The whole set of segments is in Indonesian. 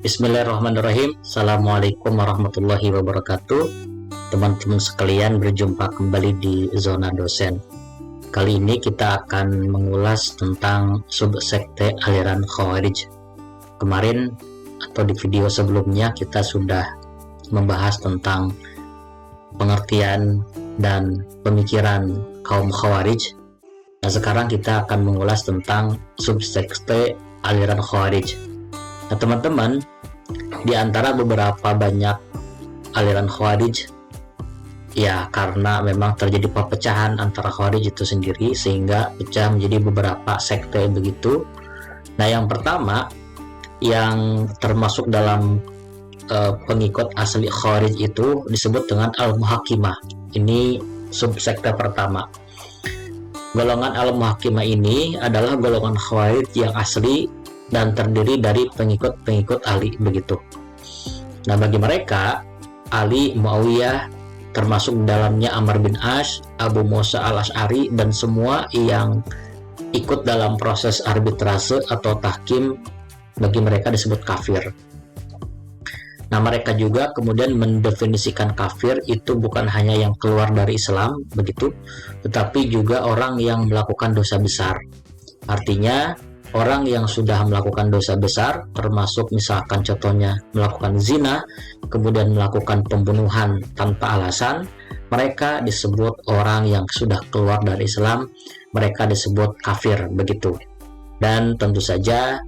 Bismillahirrahmanirrahim. Assalamualaikum warahmatullahi wabarakatuh. Teman-teman sekalian, berjumpa kembali di Zona Dosen. Kali ini kita akan mengulas tentang subsekte aliran Khawarij. Kemarin atau di video sebelumnya kita sudah membahas tentang pengertian dan pemikiran kaum Khawarij. Nah, sekarang kita akan mengulas tentang subsekte aliran Khawarij. Nah, teman-teman, di antara beberapa banyak aliran Khawarij, ya karena memang terjadi perpecahan antara Khawarij itu sendiri sehingga pecah menjadi beberapa sekte begitu. Nah, yang pertama yang termasuk dalam pengikut asli Khawarij itu disebut dengan Al-Muhakimah. Ini subsekte pertama. Golongan Al-Muhakimah ini adalah golongan Khawarij yang asli dan terdiri dari pengikut-pengikut Ali begitu. Nah, bagi mereka Ali, Muawiyah, termasuk dalamnya Amr bin As, Abu Musa al-Asy'ari, dan semua yang ikut dalam proses arbitrase atau tahkim, bagi mereka disebut kafir. Nah, mereka juga kemudian mendefinisikan kafir itu bukan hanya yang keluar dari Islam begitu, tetapi juga orang yang melakukan dosa besar. Artinya orang yang sudah melakukan dosa besar, termasuk misalkan contohnya melakukan zina, kemudian melakukan pembunuhan tanpa alasan, mereka disebut orang yang sudah keluar dari Islam, mereka disebut kafir begitu. Dan tentu saja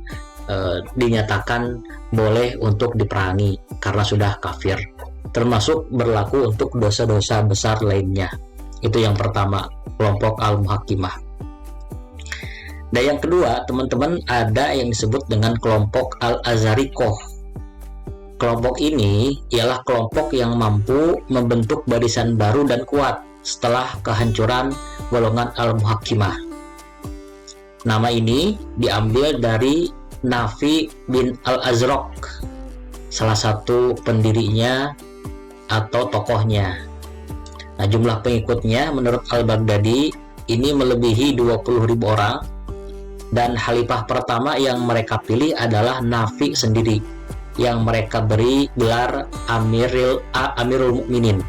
dinyatakan boleh untuk diperangi karena sudah kafir, termasuk berlaku untuk dosa-dosa besar lainnya. Itu yang pertama, kelompok Al-Muhakimah. Dan yang kedua, teman-teman, ada yang disebut dengan kelompok Al-Azharikoh. Kelompok ini ialah kelompok yang mampu membentuk barisan baru dan kuat setelah kehancuran golongan Al-Muhakimah. Nama ini diambil dari Nafi bin Al-Azraq, salah satu pendirinya atau tokohnya. Nah, jumlah pengikutnya menurut Al-Baghdadi ini melebihi 20.000 orang. Dan khalifah pertama yang mereka pilih adalah Nafi sendiri, yang mereka beri gelar Amirul Mukminin.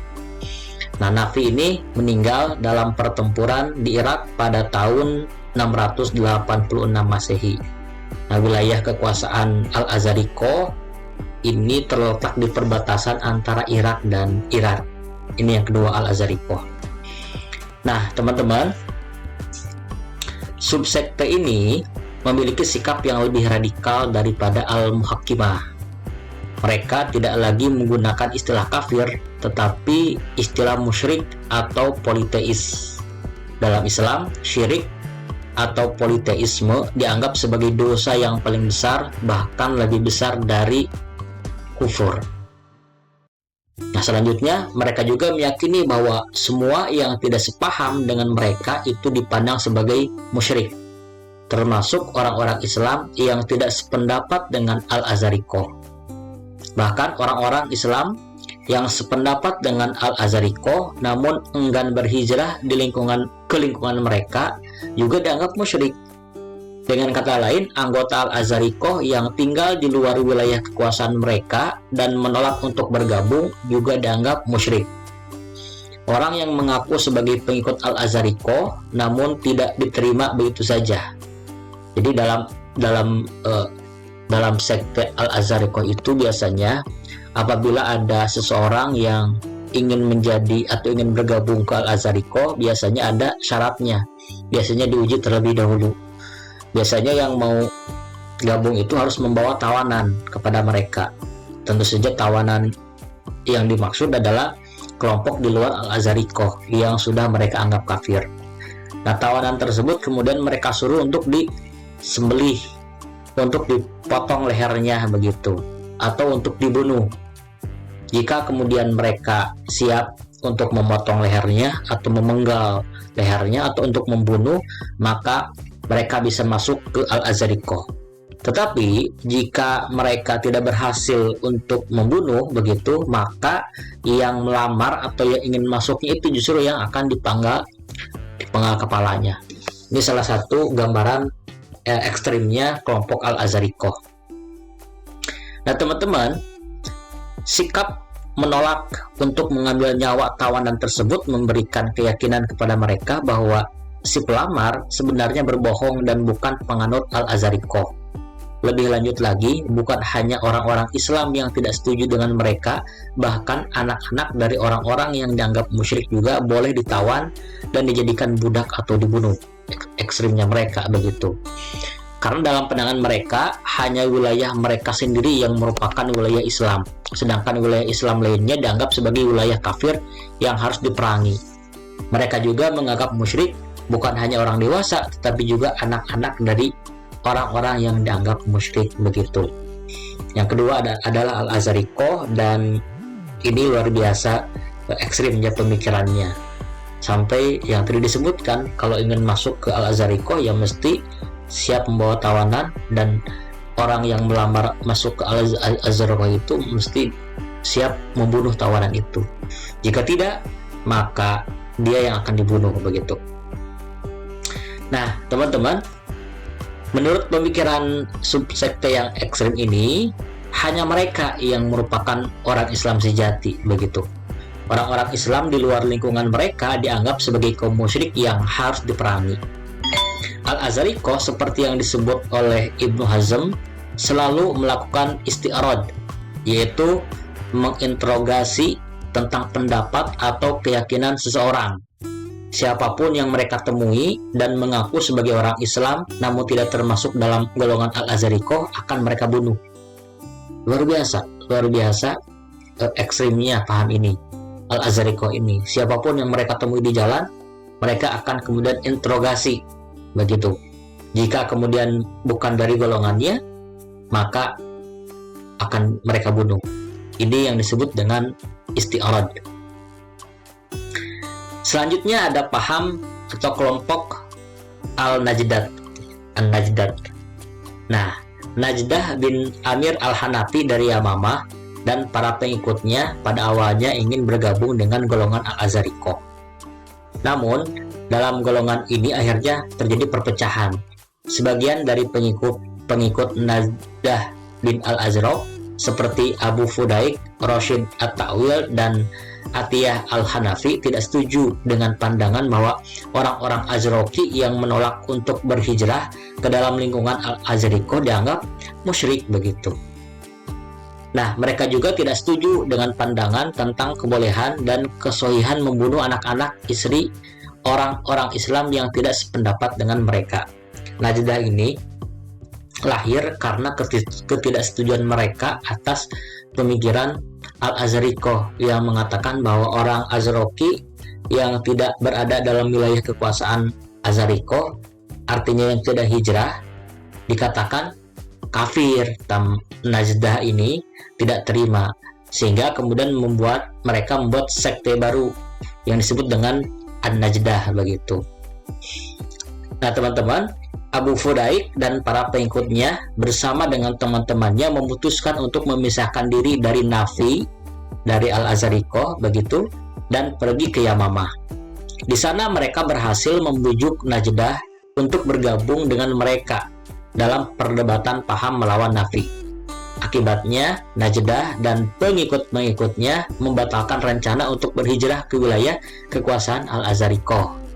Nah, Nafi ini meninggal dalam pertempuran di Irak pada tahun 686 Masehi. Nah, wilayah kekuasaan Al-Azharikoh ini terletak di perbatasan antara Irak dan Iran. Ini yang kedua, Al-Azharikoh. Nah, teman-teman, subsekte ini memiliki sikap yang lebih radikal daripada Al-Muhakimah. Mereka tidak lagi menggunakan istilah kafir, tetapi istilah musyrik atau politeis. Dalam Islam, syirik atau politeisme dianggap sebagai dosa yang paling besar, bahkan lebih besar dari kufur. Nah, selanjutnya mereka juga meyakini bahwa semua yang tidak sepaham dengan mereka itu dipandang sebagai musyrik, termasuk orang-orang Islam yang tidak sependapat dengan Al-Azharikoh. Bahkan orang-orang Islam yang sependapat dengan Al-Azharikoh namun enggan berhijrah ke lingkungan mereka juga dianggap musyrik. Dengan kata lain, anggota Al-Azharikoh yang tinggal di luar wilayah kekuasaan mereka dan menolak untuk bergabung juga dianggap musyrik. Orang yang mengaku sebagai pengikut Al-Azharikoh namun tidak diterima begitu saja. Jadi dalam sekte Al-Azharikoh itu biasanya apabila ada seseorang yang ingin menjadi atau ingin bergabung ke Al-Azharikoh, biasanya ada syaratnya. Biasanya diuji terlebih dahulu. Biasanya yang mau gabung itu harus membawa tawanan kepada mereka. Tentu saja tawanan yang dimaksud adalah kelompok di luar Al-Azharikoh yang sudah mereka anggap kafir. Nah, tawanan tersebut kemudian mereka suruh untuk disembelih, untuk dipotong lehernya begitu, atau untuk dibunuh. Jika kemudian mereka siap untuk memotong lehernya atau memenggal lehernya atau untuk membunuh, maka mereka bisa masuk ke Al-Azharikoh. Tetapi jika mereka tidak berhasil untuk membunuh begitu, maka yang melamar atau yang ingin masuknya itu justru yang akan dipenggal kepalanya. Ini salah satu gambaran ekstrimnya kelompok Al-Azharikoh. Nah teman-teman, sikap menolak untuk mengambil nyawa tawanan tersebut memberikan keyakinan kepada mereka bahwa si pelamar sebenarnya berbohong dan bukan penganut Al-Azharikoh. Lebih lanjut lagi, bukan hanya orang-orang Islam yang tidak setuju dengan mereka, bahkan anak-anak dari orang-orang yang dianggap musyrik juga boleh ditawan dan dijadikan budak atau dibunuh. Ekstrimnya mereka begitu. Karena dalam pandangan mereka, hanya wilayah mereka sendiri yang merupakan wilayah Islam, sedangkan wilayah Islam lainnya dianggap sebagai wilayah kafir yang harus diperangi. Mereka juga menganggap musyrik bukan hanya orang dewasa, tetapi juga anak-anak dari orang-orang yang dianggap musyrik begitu. Yang kedua adalah Al-Azharikoh, dan ini luar biasa ekstrimnya pemikirannya. Sampai yang tadi disebutkan, kalau ingin masuk ke Al-Azharikoh ya mesti siap membawa tawanan, dan orang yang melamar masuk ke Al-Azharikoh itu mesti siap membunuh tawanan itu. Jika tidak, maka dia yang akan dibunuh begitu. Nah, teman-teman, menurut pemikiran subsekte yang ekstrem ini, hanya mereka yang merupakan orang Islam sejati begitu. Orang-orang Islam di luar lingkungan mereka dianggap sebagai kaum musyrik yang harus diperangi. Al-Azharikoh, seperti yang disebut oleh Ibnu Hazm, selalu melakukan isti'rad, yaitu menginterogasi tentang pendapat atau keyakinan seseorang. Siapapun yang mereka temui dan mengaku sebagai orang Islam namun tidak termasuk dalam golongan Al-Azharikoh akan mereka bunuh. Luar biasa ekstrimnya paham ini Al-Azharikoh ini. Siapapun yang mereka temui di jalan, mereka akan kemudian interogasi begitu. Jika kemudian bukan dari golongannya, maka akan mereka bunuh. Ini yang disebut dengan isti'rad. Selanjutnya ada paham atau kelompok Al-Najdat. Nah, Najdah bin Amir Al-Hanafi dari Yamamah dan para pengikutnya pada awalnya ingin bergabung dengan golongan Al-Azharikoh. Namun, dalam golongan ini akhirnya terjadi perpecahan. Sebagian dari pengikut Najdah bin Al-Azharikoh seperti Abu Fudaik, Rashid At-Ta'wil, dan Atiyah Al-Hanafi tidak setuju dengan pandangan bahwa orang-orang Azharoki yang menolak untuk berhijrah ke dalam lingkungan Al-Azharikoh dianggap musyrik begitu. Nah, mereka juga tidak setuju dengan pandangan tentang kebolehan dan kesohihan membunuh anak-anak istri orang-orang Islam yang tidak sependapat dengan mereka. Najdah ini lahir karena ketidaksetujuan mereka atas pemikiran Al-Azharikoh yang mengatakan bahwa orang Azharoki yang tidak berada dalam wilayah kekuasaan Azharikoh, artinya yang tidak hijrah, dikatakan kafir. Najdah ini tidak terima, sehingga kemudian mereka membuat sekte baru yang disebut dengan An-Najdah begitu. Nah teman-teman, Abu Fudaik dan para pengikutnya bersama dengan teman-temannya memutuskan untuk memisahkan diri dari Nafi, dari Al-Azharikoh begitu, dan pergi ke Yamamah. Di sana mereka berhasil membujuk Najdah untuk bergabung dengan mereka dalam perdebatan paham melawan Nafi. Akibatnya, Najdah dan pengikut-pengikutnya membatalkan rencana untuk berhijrah ke wilayah kekuasaan Al-Azharikoh.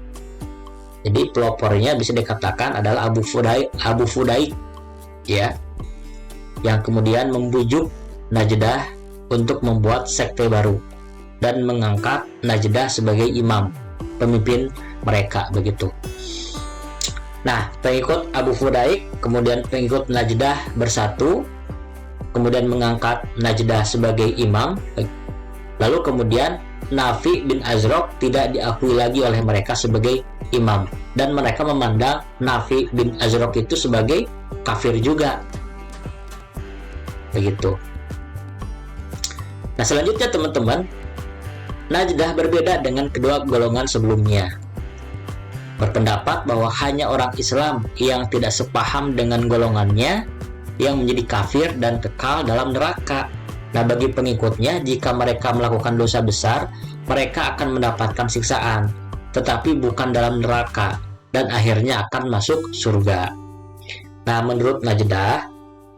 Jadi pelopornya bisa dikatakan adalah Abu Fudaik ya, yang kemudian membujuk Najdah untuk membuat sekte baru dan mengangkat Najdah sebagai imam, pemimpin mereka begitu. Nah, pengikut Abu Fudaik kemudian pengikut Najdah bersatu, kemudian mengangkat Najdah sebagai imam. Lalu kemudian Nafi bin Azraq tidak diakui lagi oleh mereka sebagai imam, dan mereka memandang Nafi bin Azraq itu sebagai kafir juga begitu. Nah selanjutnya teman-teman, Najdah berbeda dengan kedua golongan sebelumnya, berpendapat bahwa hanya orang Islam yang tidak sepaham dengan golongannya yang menjadi kafir dan kekal dalam neraka. Nah bagi pengikutnya, jika mereka melakukan dosa besar, mereka akan mendapatkan siksaan, tetapi bukan dalam neraka, dan akhirnya akan masuk surga. Nah menurut Najdah,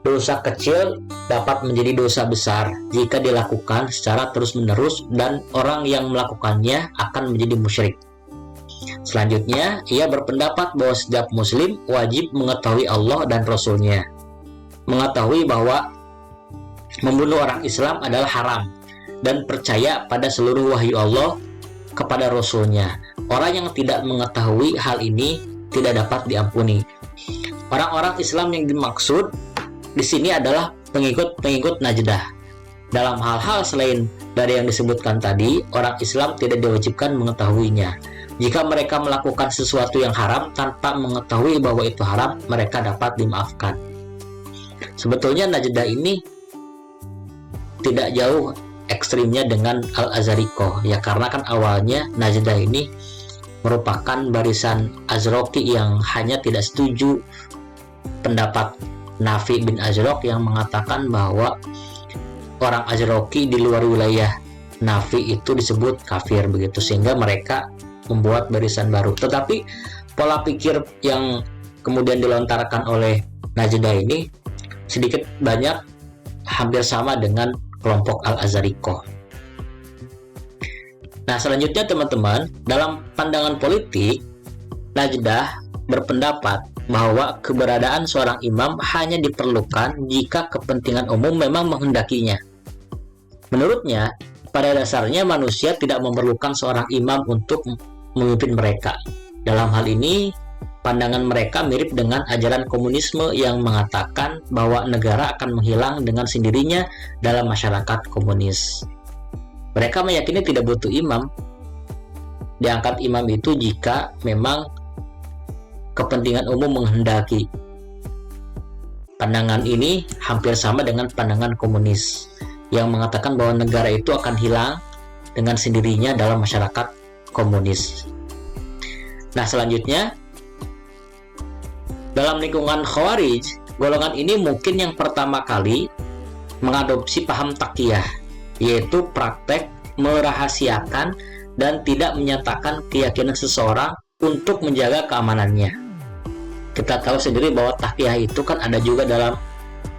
Dosa kecil dapat menjadi dosa besar jika dilakukan secara terus-menerus dan orang yang melakukannya akan menjadi musyrik. Selanjutnya, ia berpendapat bahwa setiap muslim wajib mengetahui Allah dan Rasul-Nya. Mengetahui bahwa membunuh orang Islam adalah haram dan percaya pada seluruh wahyu Allah kepada Rasul-Nya. Orang yang tidak mengetahui hal ini tidak dapat diampuni. Orang-orang Islam yang dimaksud di sini adalah pengikut-pengikut Najdah. Dalam hal-hal selain dari yang disebutkan tadi, orang Islam tidak diwajibkan mengetahuinya. Jika mereka melakukan sesuatu yang haram tanpa mengetahui bahwa itu haram, mereka dapat dimaafkan. Sebetulnya Najdah ini tidak jauh ekstrimnya dengan Al-Azhariko, ya, karena kan awalnya Najdah ini merupakan barisan Azroqi yang hanya tidak setuju pendapat Nafi bin Azraq yang mengatakan bahwa orang Azroqi di luar wilayah Nafi itu disebut kafir begitu, sehingga mereka membuat barisan baru. Tetapi pola pikir yang kemudian dilontarkan oleh Najdah ini sedikit banyak hampir sama dengan kelompok Al-Azhariko. Nah, selanjutnya teman-teman, dalam pandangan politik, Najdah berpendapat bahwa keberadaan seorang imam hanya diperlukan jika kepentingan umum memang menghendakinya. Menurutnya, pada dasarnya manusia tidak memerlukan seorang imam untuk memimpin mereka. Dalam hal ini, pandangan mereka mirip dengan ajaran komunisme yang mengatakan bahwa negara akan menghilang dengan sendirinya dalam masyarakat komunis. Mereka meyakini tidak butuh imam. Diangkat imam itu jika memang kepentingan umum menghendaki. Pandangan ini hampir sama dengan pandangan komunis yang mengatakan bahwa negara itu akan hilang dengan sendirinya dalam masyarakat komunis. Nah, selanjutnya, dalam lingkungan Khawarij, golongan ini mungkin yang pertama kali mengadopsi paham taqiyah, yaitu praktek merahasiakan dan tidak menyatakan keyakinan seseorang untuk menjaga keamanannya. Kita tahu sendiri bahwa taqiyah itu kan ada juga dalam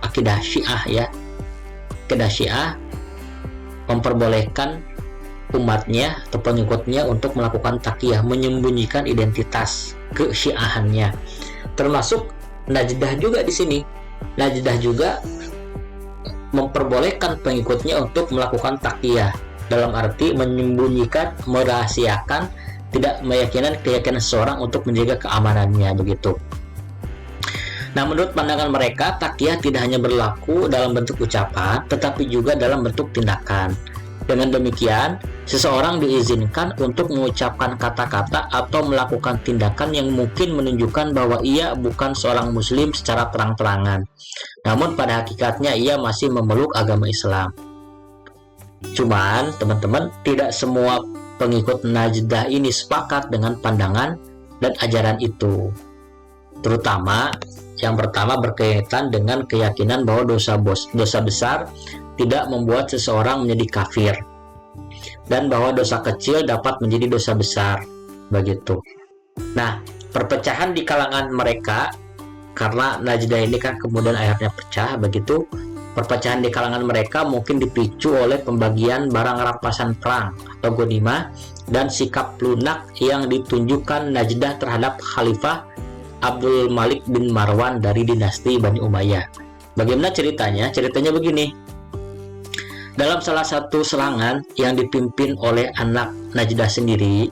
akidah Syiah, ya. Akidah Syiah memperbolehkan umatnya atau pengikutnya untuk melakukan taqiyah, menyembunyikan identitas kesyiahannya. Termasuk Najdah juga di sini. Najdah juga memperbolehkan pengikutnya untuk melakukan taqiyah, dalam arti menyembunyikan, merahasiakan, tidak meyakinkan keyakinan seseorang untuk menjaga keamanannya begitu. Nah, menurut pandangan mereka, taqiyah tidak hanya berlaku dalam bentuk ucapan, tetapi juga dalam bentuk tindakan. Dengan demikian, seseorang diizinkan untuk mengucapkan kata-kata atau melakukan tindakan yang mungkin menunjukkan bahwa ia bukan seorang muslim secara terang-terangan, namun pada hakikatnya ia masih memeluk agama Islam. Cuman, teman-teman, tidak semua pengikut Najdah ini sepakat dengan pandangan dan ajaran itu. Terutama yang pertama berkaitan dengan keyakinan bahwa dosa besar tidak membuat seseorang menjadi kafir, dan bahwa dosa kecil dapat menjadi dosa besar begitu. Nah, perpecahan di kalangan mereka, karena Najdah ini kan kemudian akhirnya pecah begitu, perpecahan di kalangan mereka mungkin dipicu oleh pembagian barang rampasan perang atau ghanimah dan sikap lunak yang ditunjukkan Najdah terhadap Khalifah Abdul Malik bin Marwan dari dinasti Bani Umayyah. Bagaimana ceritanya? Ceritanya begini. Dalam salah satu serangan yang dipimpin oleh anak Najdah sendiri,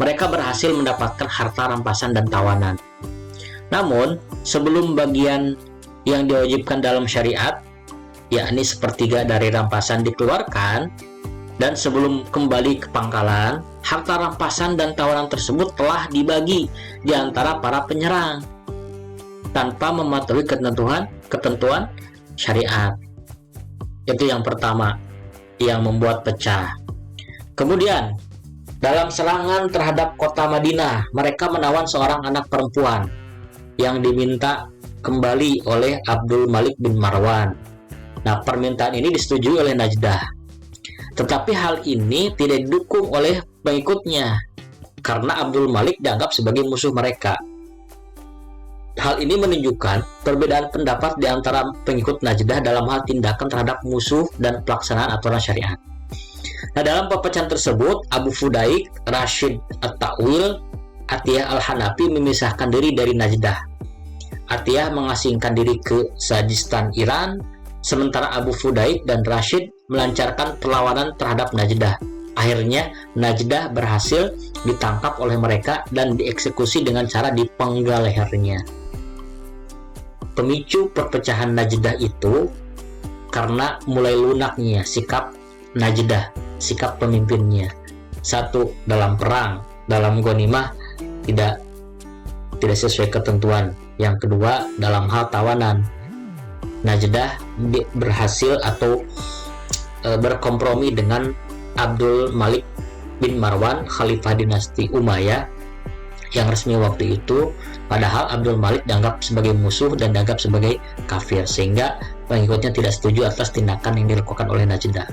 mereka berhasil mendapatkan harta rampasan dan tawanan. Namun, sebelum bagian yang diwajibkan dalam syariat, yakni sepertiga dari rampasan dikeluarkan, dan sebelum kembali ke pangkalan, harta rampasan dan tawanan tersebut telah dibagi di antara para penyerang tanpa mematuhi ketentuan syariat. Itu yang pertama yang membuat pecah. Kemudian, dalam serangan terhadap kota Madinah, mereka menawan seorang anak perempuan yang diminta kembali oleh Abdul Malik bin Marwan. Nah, permintaan ini disetujui oleh Najdah. Tetapi hal ini tidak didukung oleh pengikutnya karena Abdul Malik dianggap sebagai musuh mereka. Hal ini menunjukkan perbedaan pendapat di antara pengikut Najdah dalam hal tindakan terhadap musuh dan pelaksanaan aturan syariat. Nah, dalam perpecahan tersebut, Abu Fudaik, Rashid At-Ta'wil, Atiyah Al-Hanafi memisahkan diri dari Najdah. Atiyah mengasingkan diri ke Sajistan, Iran, sementara Abu Fudaik dan Rashid melancarkan perlawanan terhadap Najdah. Akhirnya, Najdah berhasil ditangkap oleh mereka dan dieksekusi dengan cara dipenggal lehernya. Pemicu perpecahan Najdah itu karena mulai lunaknya sikap Najdah, sikap pemimpinnya. Satu, dalam perang, dalam ghanimah tidak sesuai ketentuan. Yang kedua, dalam hal tawanan, Najdah berhasil atau berkompromi dengan Abdul Malik bin Marwan, Khalifah dinasti Umayyah yang resmi waktu itu, padahal Abdul Malik dianggap sebagai musuh dan dianggap sebagai kafir, sehingga pengikutnya tidak setuju atas tindakan yang dilakukan oleh Najdah.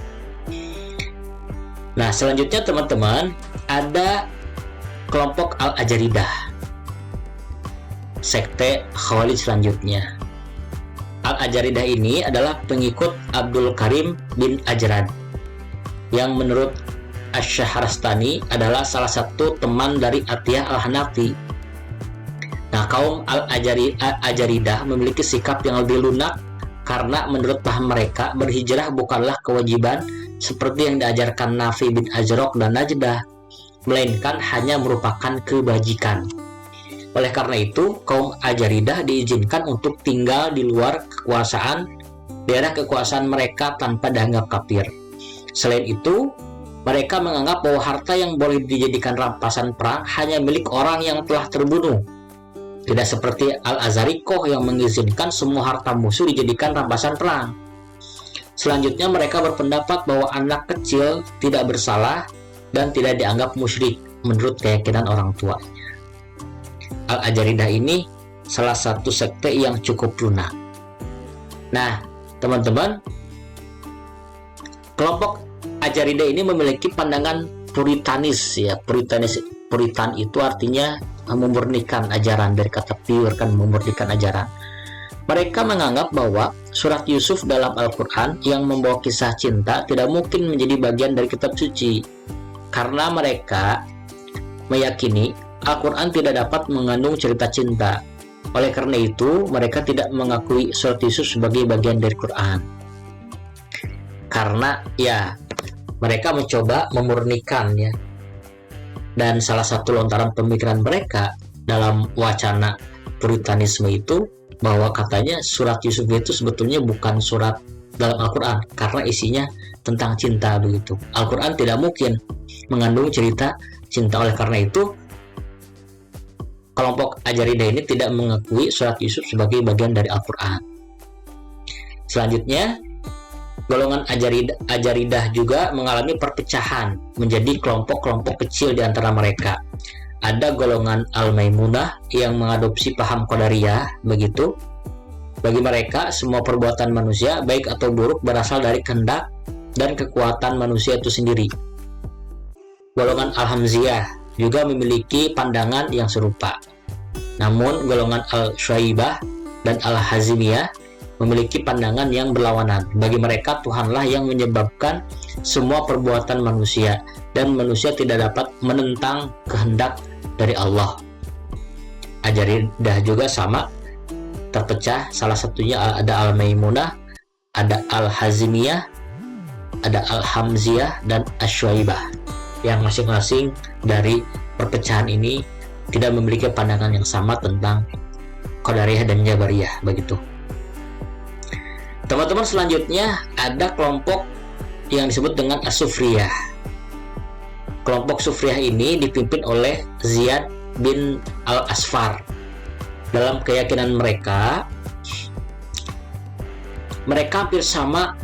Nah, selanjutnya teman-teman, ada kelompok Al-Ajaridah, sekte Khawarij selanjutnya. Al-Ajaridah ini adalah pengikut Abdul Karim bin Ajrad, yang menurut Asy-Syahrastani adalah salah satu teman dari Atiyah Al-Hanafi. Nah, kaum Al-Ajaridah memiliki sikap yang lebih lunak karena menurut paham mereka berhijrah bukanlah kewajiban seperti yang diajarkan Nafi bin Ajraq dan Najdah, melainkan hanya merupakan kebajikan. Oleh karena itu, kaum Ajaridah diizinkan untuk tinggal di luar daerah kekuasaan mereka tanpa dianggap kafir. Selain itu, mereka menganggap bahwa harta yang boleh dijadikan rampasan perang hanya milik orang yang telah terbunuh. Tidak seperti Al-Azarikoh yang mengizinkan semua harta musuh dijadikan rampasan perang. Selanjutnya, mereka berpendapat bahwa anak kecil tidak bersalah dan tidak dianggap musyrik menurut keyakinan orang tuanya. Al-Ajaridah ini salah satu sekte yang cukup lunak. Nah, teman-teman, kelompok Ajaridah ini memiliki pandangan puritanis ya. Puritan itu artinya memurnikan ajaran, dari kata pure kan, memurnikan ajaran. Mereka menganggap bahwa surat Yusuf dalam Al-Quran yang membawa kisah cinta tidak mungkin menjadi bagian dari kitab suci, karena mereka meyakini Al-Quran tidak dapat mengandung cerita cinta. Oleh karena itu, mereka tidak mengakui surat Yusuf sebagai bagian dari Quran. Karena ya, mereka mencoba memurnikan ya. Dan salah satu lontaran pemikiran mereka dalam wacana puritanisme itu bahwa katanya surat Yusuf itu sebetulnya bukan surat dalam Al-Quran karena isinya tentang cinta begitu. Al-Quran tidak mungkin mengandung cerita cinta. Oleh karena itu, kelompok Ajaridah ini tidak mengakui surat Yusuf sebagai bagian dari Al-Quran. Selanjutnya, golongan Ajaridah juga mengalami perpecahan menjadi kelompok-kelompok kecil di antara mereka. Ada golongan Al-Maimunah yang mengadopsi paham Qadariyah begitu. Bagi mereka, semua perbuatan manusia, baik atau buruk, berasal dari kehendak dan kekuatan manusia itu sendiri. Golongan Al-Hamziyah juga memiliki pandangan yang serupa. Namun, golongan Al-Syaibah dan Al-Hazimiyah memiliki pandangan yang berlawanan. Bagi mereka, Tuhanlah yang menyebabkan semua perbuatan manusia, dan manusia tidak dapat menentang kehendak dari Allah. Ajaridah juga sama, terpecah. Salah satunya ada Al-Maimunah, ada Al-Hazimiyah, ada Al-Hamziyah, dan Asy-Syaibah, yang masing-masing dari perpecahan ini tidak memiliki pandangan yang sama tentang Qadariyah dan Jabariyah begitu. Teman-teman, selanjutnya ada kelompok yang disebut dengan As-Sufriyah. Kelompok Sufriyah ini dipimpin oleh Ziyad bin Al-Asfar. Dalam keyakinan mereka hampir sama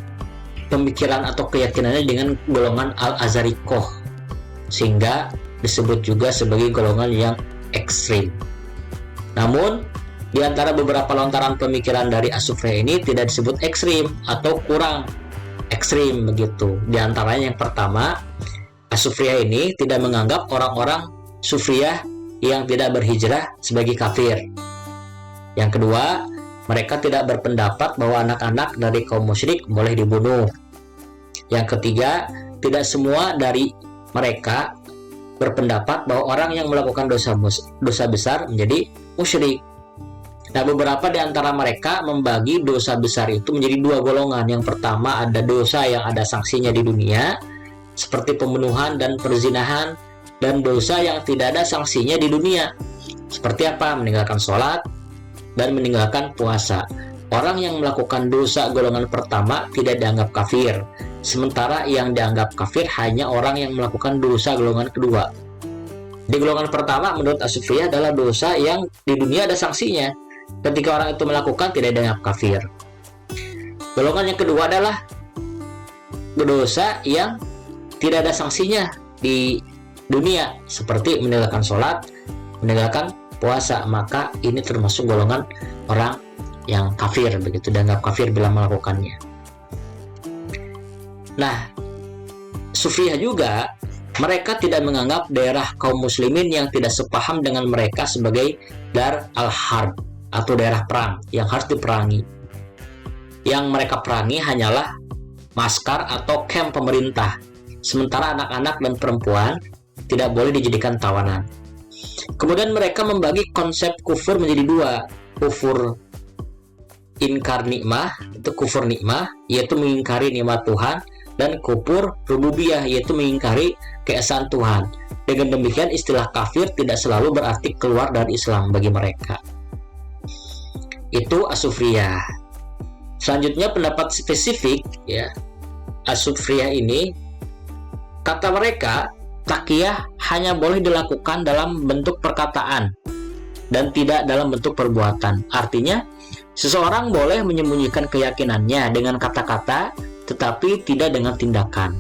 pemikiran atau keyakinannya dengan golongan Al-Azarikoh, sehingga disebut juga sebagai golongan yang ekstrim. Namun, di antara beberapa lontaran pemikiran dari As-Sufriyah ini tidak disebut ekstrim atau kurang ekstrim begitu. Di antaranya yang pertama, As-Sufriyah ini tidak menganggap orang-orang Sufriyah yang tidak berhijrah sebagai kafir. Yang kedua, mereka tidak berpendapat bahwa anak-anak dari kaum musyrik boleh dibunuh. Yang ketiga, tidak semua dari mereka berpendapat bahwa orang yang melakukan dosa besar menjadi musyrik. Nah, beberapa di antara mereka membagi dosa besar itu menjadi dua golongan. Yang pertama, ada dosa yang ada sanksinya di dunia, seperti pembunuhan dan perzinahan, dan dosa yang tidak ada sanksinya di dunia, seperti apa? Meninggalkan sholat dan meninggalkan puasa. Orang yang melakukan dosa golongan pertama tidak dianggap kafir, sementara yang dianggap kafir hanya orang yang melakukan dosa golongan kedua. Di golongan pertama, menurut As-Sufriyah, adalah dosa yang di dunia ada sanksinya. Ketika orang itu melakukan, tidak dianggap kafir. Golongan yang kedua adalah dosa yang tidak ada sanksinya di dunia, seperti meninggalkan sholat, meninggalkan puasa. Maka ini termasuk golongan orang yang kafir, begitu, dianggap kafir bila melakukannya. Nah, Sufiyah juga, mereka tidak menganggap daerah kaum muslimin yang tidak sepaham dengan mereka sebagai dar al-harb, atau daerah perang yang harus diperangi. Yang mereka perangi hanyalah maskar atau camp pemerintah, sementara anak-anak dan perempuan tidak boleh dijadikan tawanan. Kemudian mereka membagi konsep kufur menjadi dua: kufur inkar nikmah, itu kufur nikmah, yaitu mengingkari nikmat Tuhan, dan kufur rububiyah, yaitu mengingkari keesaan Tuhan. Dengan demikian, istilah kafir tidak selalu berarti keluar dari Islam bagi mereka. Itu As-Sufriyah. Selanjutnya pendapat spesifik, ya, As-Sufriyah ini, kata mereka, taqiyah hanya boleh dilakukan dalam bentuk perkataan dan tidak dalam bentuk perbuatan. Artinya, seseorang boleh menyembunyikan keyakinannya dengan kata-kata, tetapi tidak dengan tindakan.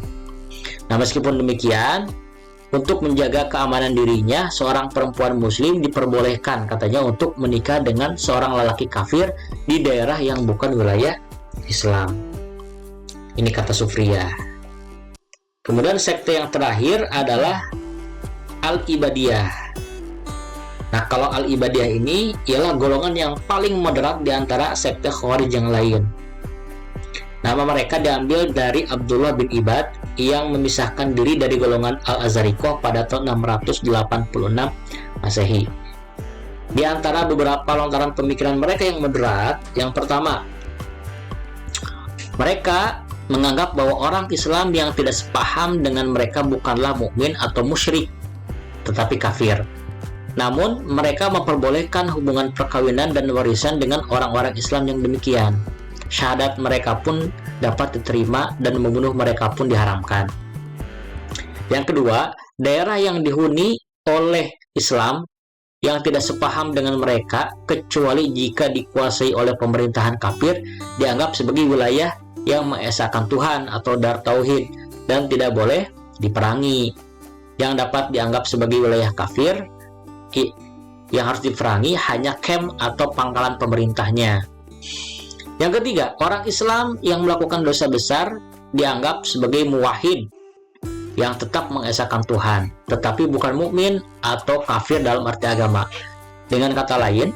Nah, meskipun demikian, untuk menjaga keamanan dirinya, seorang perempuan muslim diperbolehkan, katanya, untuk menikah dengan seorang lelaki kafir di daerah yang bukan wilayah Islam. Ini kata Sufriyah. Kemudian sekte yang terakhir adalah Al-Ibadiyah. Nah, kalau Al-Ibadiyah ini ialah golongan yang paling moderat di antara sekte Khawarij yang lain. Nama mereka diambil dari Abdullah bin Ibad yang memisahkan diri dari golongan Al-Azariqah pada tahun 686 Masehi. Di antara beberapa lontaran pemikiran mereka yang moderat, yang pertama, mereka menganggap bahwa orang Islam yang tidak sepaham dengan mereka bukanlah mukmin atau musyrik, tetapi kafir. Namun, mereka memperbolehkan hubungan perkawinan dan warisan dengan orang-orang Islam yang demikian. Syahadat mereka pun dapat diterima dan membunuh mereka pun diharamkan. Yang kedua, daerah yang dihuni oleh Islam yang tidak sepaham dengan mereka, kecuali jika dikuasai oleh pemerintahan kafir, dianggap sebagai wilayah yang mengesahkan Tuhan atau dar tauhid dan tidak boleh diperangi. Yang dapat dianggap sebagai wilayah kafir yang harus diperangi hanya camp atau pangkalan pemerintahnya. Yang ketiga, orang Islam yang melakukan dosa besar dianggap sebagai muwahhid yang tetap mengesahkan Tuhan, tetapi bukan mukmin atau kafir dalam arti agama. Dengan kata lain,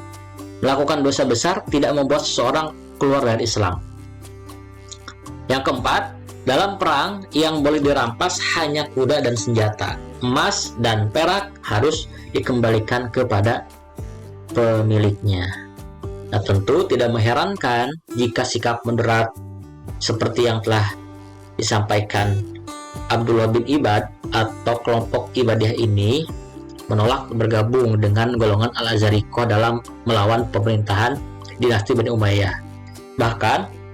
melakukan dosa besar tidak membuat seseorang keluar dari Islam. Yang keempat, dalam perang yang boleh dirampas hanya kuda dan senjata. Emas dan perak harus dikembalikan kepada pemiliknya. Nah, tentu tidak mengherankan jika sikap moderat seperti yang telah disampaikan Abdullah bin Ibad atau kelompok Ibadiyah ini menolak bergabung dengan golongan Al-Azariqah dalam melawan pemerintahan dinasti Bani Umayyah. Bahkan,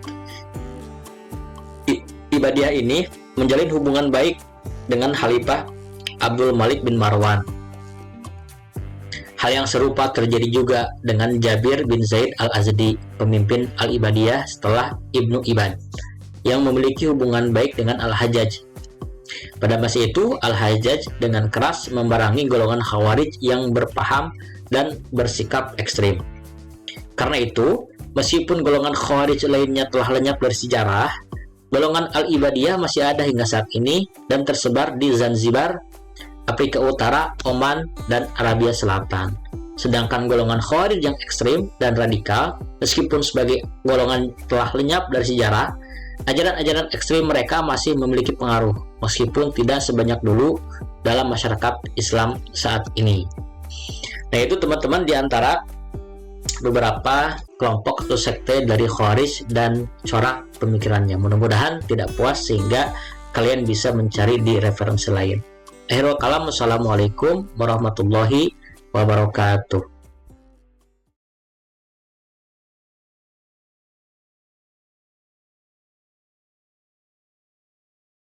Ibadiyah ini menjalin hubungan baik dengan Khalifah Abdul Malik bin Marwan. Hal yang serupa terjadi juga dengan Jabir bin Zaid al-Azdi, pemimpin Al-Ibadiyah setelah Ibnu Ibad, yang memiliki hubungan baik dengan Al-Hajjaj. Pada masa itu, Al-Hajjaj dengan keras membarangi golongan Khawarij yang berpaham dan bersikap ekstrim. Karena itu, meskipun golongan Khawarij lainnya telah lenyap dari sejarah, golongan Al-Ibadiyah masih ada hingga saat ini dan tersebar di Zanzibar, Afrika Utara, Oman, dan Arabia Selatan. Sedangkan golongan Khawarij yang ekstrim dan radikal, meskipun sebagai golongan telah lenyap dari sejarah, ajaran-ajaran ekstrim mereka masih memiliki pengaruh, meskipun tidak sebanyak dulu dalam masyarakat Islam saat ini. Nah, itu teman-teman di antara beberapa kelompok atau sekte dari Khawarij dan corak pemikirannya. Mudah-mudahan tidak puas sehingga kalian bisa mencari di referensi lain. Akhirul kalam, wassalamualaikum warahmatullahi wabarakatuh.